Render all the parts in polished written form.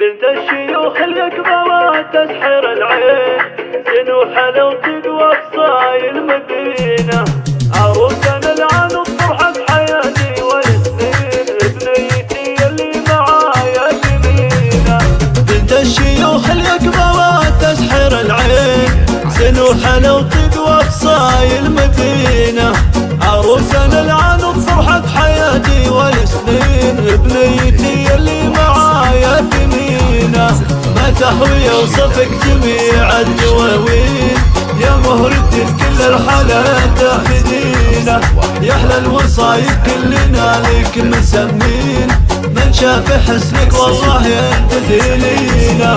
بنت الشيوخ اليكبرات تسحر العين، سنوحة وتقوى قصاي المدينة. عروسنا العنق فرحة حياتي والسنين، بنيتي اللي معايا جميلة. بنت الشيوخ اليكبرات تسحر العين، سنوحة وتقوى قصاي المدينة. عروسنا العنق فرحة حياتي والسنين، بنيتي اللي معايا ثمينة. ما تحوي وصفك جميع الدواوين، يا مهرتي كل الحالات تحمدينا. يا احلى الوصايب كلنا لك مسمين، من شاف حسنك والله ينتهي لينا.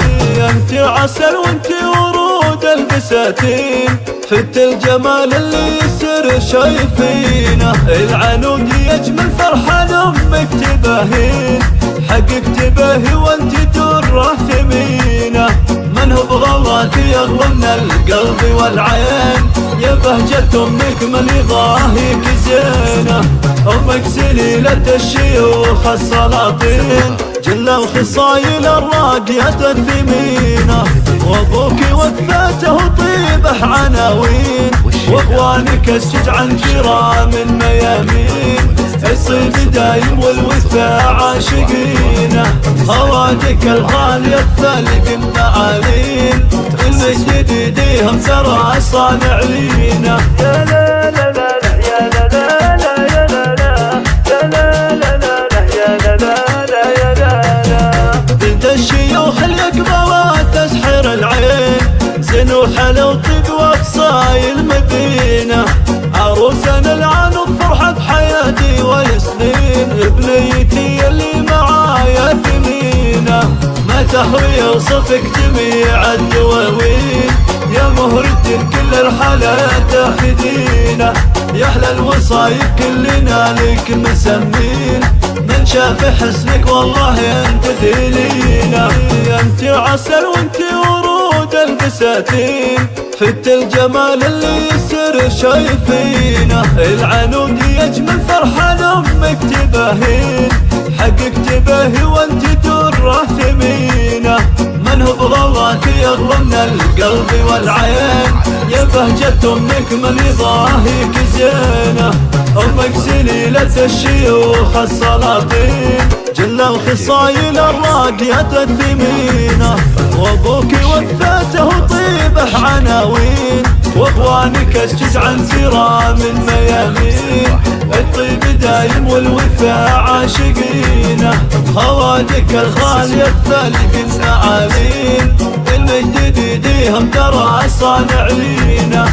انت عسل وانت ورود البساتين، فت الجمال اللي يسر شايفينه. العنود يجمل فرحان امك تباهين، حقك تباهي وانت تره ثمينه. من هو بغلاك يغلى من القلب والعين، يا بهجة امك من يضاهيك زينه. امك سليلة الشيوخ السلاطين، جل الخصايل الراقية الثمينة. وابوك وفاته طيبه عناوين، واخوانك الشجع الكرام الميامين. الصيد دايم والوفاء عاشقينه، هواتك الغالية الثلج المعالين. المجد يديهم ترى صانع لينا. يا لا لا لا يا لا لا لا يا لا لا لا لا لا يا لا لا يا لا لا. بنت الشيوخ اليكبرات تسحر العين، سنوحة وتقوى قصاي المدينة. عروسنا العنق فرحة حياتي والسنين، بنيتي اللي معايا ثمينة. ما تحوي وصفك جميع الدواوين، يا مهرتي كل الحالات تحمدينا. يا احلى الوصايب كلنا لك مسمين، من شاف حسنك والله ينتهي لينا. انت عسل وانت ورود البساتين، فت الجمال اللي يسر شايفينه. العنود يجمل فرحان امك تباهين، حقك تباهي وانت تره ثمينه. من هو بغلاك يغلى من القلب والعين، يا بهجة امك من يضاهيك زينه. امك سليلة الشيوخ السلاطين، جل الخصايل الراقية الثمينة. وابوك وفاته طيبه عناوين، واخوانك الشجع الكرام الميامين. الطيب دايم والوفاء عاشقينه، هواتك الغالية الثلج المعالين. المجد يديهم ترى صانع لينا.